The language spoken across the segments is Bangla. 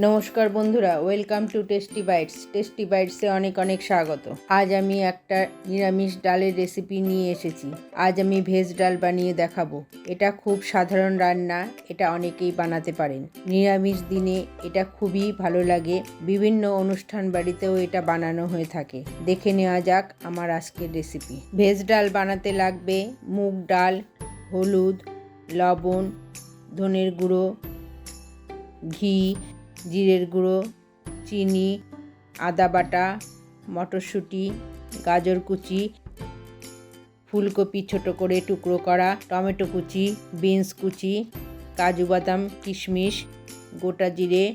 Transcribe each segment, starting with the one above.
নমস্কার বন্ধুরা, ওয়েলকাম টু টেস্টি বাইটসে অনেক অনেক স্বাগত। আজ আমি একটা নিরামিষ ডালের রেসিপি নিয়ে এসেছি। আজ আমি ভেজ ডাল বানিয়ে দেখাবো। এটা খুব সাধারণ রান্না, এটা অনেকেই বানাতে পারেন। নিরামিষ দিনে এটা খুবই ভালো লাগে, বিভিন্ন অনুষ্ঠান বাড়িতেও এটা বানানো হয়ে থাকে। দেখে নেওয়া যাক আমার আজকের রেসিপি। ভেজ ডাল বানাতে লাগবে মুগ ডাল, হলুদ, লবণ, ধনের গুঁড়ো, ঘি, জিরের গুঁড়ো, চিনি, আদা বাটা, মটরশুঁটি, গাজর কুচি, ফুলকপি ছোট করে টুকরো করা, টমেটো কুচি, বিনস কুচি, কাজু বাদাম, কিশমিশ, গোটা জিরে,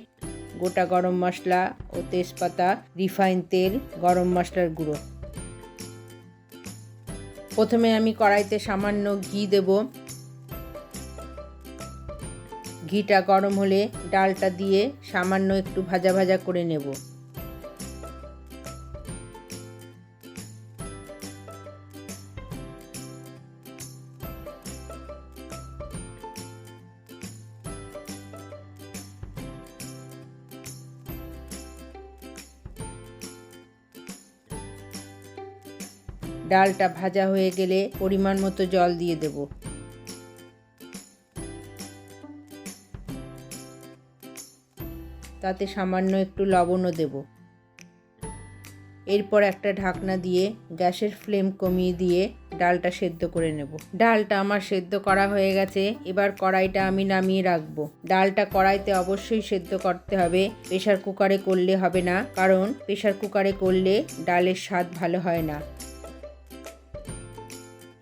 গোটা গরম মশলা ও তেজপাতা, রিফাইন তেল, গরম মশলার গুঁড়ো। প্রথমে আমি কড়াইতে সামান্য ঘি দেব। ঘিটা গরম হলে ডালটা দিয়ে সামান্য একটু ভাজা ভাজা করে নেব। ডালটা ভাজা হয়ে গেলে পরিমাণ মতো জল দিয়ে দেব। তাতে সামান্য একটু লবণও দেব। এরপর একটা ঢাকনা দিয়ে গ্যাসের ফ্লেম কমিয়ে দিয়ে ডালটা সেদ্ধ করে নেব। ডালটা আমার সেদ্ধ করা হয়ে গেছে। এবার কড়াইটা আমি নামিয়ে রাখবো। ডালটা কড়াইতে অবশ্যই সেদ্ধ করতে হবে, প্রেসার কুকারে করলে হবে না, কারণ প্রেসার কুকারে করলে ডালের স্বাদ ভালো হয় না।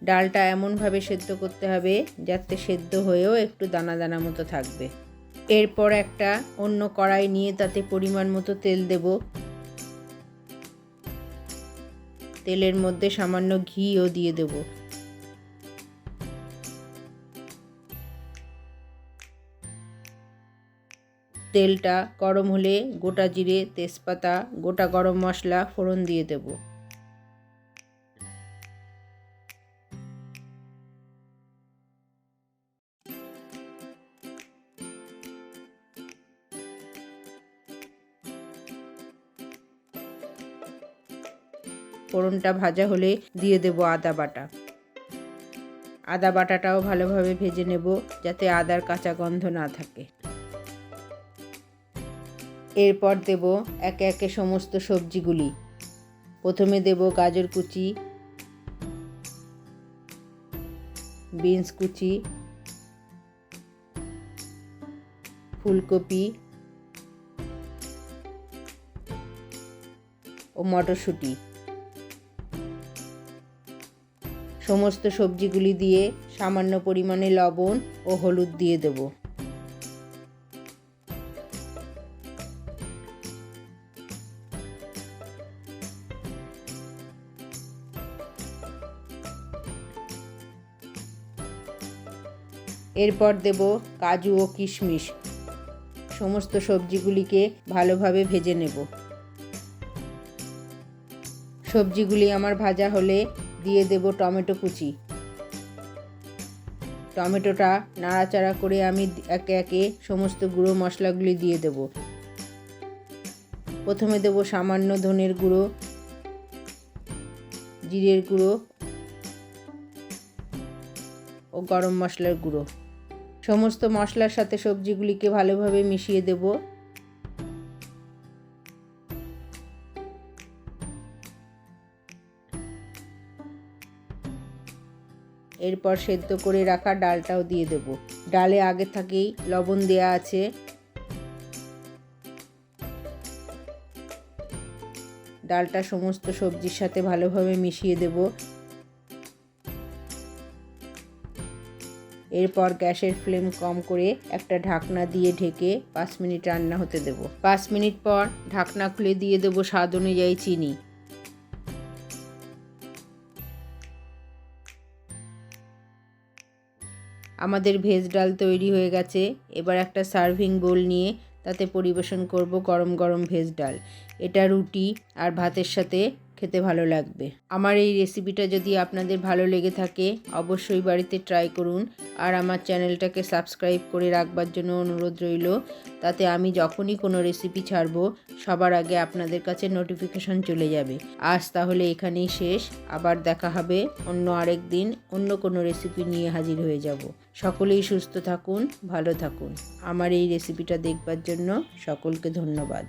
ডালটা এমনভাবে সেদ্ধ করতে হবে যাতে সেদ্ধ হয়েও একটু দানা দানা মতো থাকবে। এরপর একটা অন্য কড়াই নিয়ে তাতে পরিমাণ মতো তেল দেব। তেলের মধ্যে সামান্য ঘিও দিয়ে দেব। তেলটা গরম হলে গোটা জিরে, তেজপাতা, গোটা গরম মশলা ফোড়ন দিয়ে দেব। ফোড়নটা ভাজা হলে দিয়ে দেব আদা বাটা। আদা বাটাটাও ভালোভাবে ভেজে নেব যাতে আদার কাঁচা গন্ধ না থাকে। এরপর দেব একে একে সমস্ত সবজিগুলি। প্রথমে দেব গাজর কুচি, বিনস কুচি, ফুলকপি ও মটরশুঁটি। সমস্ত সবজিগুলি দিয়ে সামান্য পরিমাণে লবণ ও হলুদ দিয়ে দেব। এরপর দেব কাজু ও কিশমিশ। সমস্ত সবজিগুলিকে ভালোভাবে ভেজে নেব। সবজিগুলি আমার ভাজা হলে দিয়ে দেব টমেটো কুচি। টমেটোটা নাড়াচাড়া করে আমি একে একে সমস্ত গুঁড়ো মশলাগুলি দিয়ে দেব। প্রথমে দেব সামান্য ধনের গুঁড়ো, জিরের গুঁড়ো ও গরম মশলার গুঁড়ো। সমস্ত মশলার সাথে সবজিগুলিকে ভালোভাবে মিশিয়ে দেব। এরপর সেদ্ধ করে রাখা ডালটাও দিয়ে দেব। ডালে আগে থেকেই লবণ দেয়া আছে। ডালটা সমস্ত সবজির সাথে ভালোভাবে মিশিয়ে দেব। এরপর গ্যাসের ফ্লেম কম করে একটা ঢাকনা দিয়ে ঢেকে 5 মিনিট রান্না হতে দেব। 5 মিনিট পর ঢাকনা খুলে দিয়ে দেব স্বাদ অনুযায়ী চিনি। আমাদের ভেজ ডাল তৈরি হয়ে গেছে। এবার একটা সার্ভিং বোল নিয়ে তাতে পরিবেশন করব গরম গরম ভেজ ডাল। এটা রুটি আর ভাতের সাথে খেতে ভালো লাগবে। আমার এই রেসিপিটা যদি আপনাদের ভালো লেগে থাকে অবশ্যই বাড়িতে ট্রাই করুন, আর আমার চ্যানেলটাকে সাবস্ক্রাইব করে রাখবার জন্য অনুরোধ রইল। তাতে আমি যখনই কোনো রেসিপি ছাড়বো সবার আগে আপনাদের কাছে নোটিফিকেশন চলে যাবে। আজ তাহলে এখানেই শেষ, আবার দেখা হবে অন্য আরেক দিন অন্য কোনো রেসিপি নিয়ে হাজির হয়ে যাব। সকলেই সুস্থ থাকুন, ভালো থাকুন। আমার এই রেসিপিটা দেখবার জন্য সকলকে ধন্যবাদ।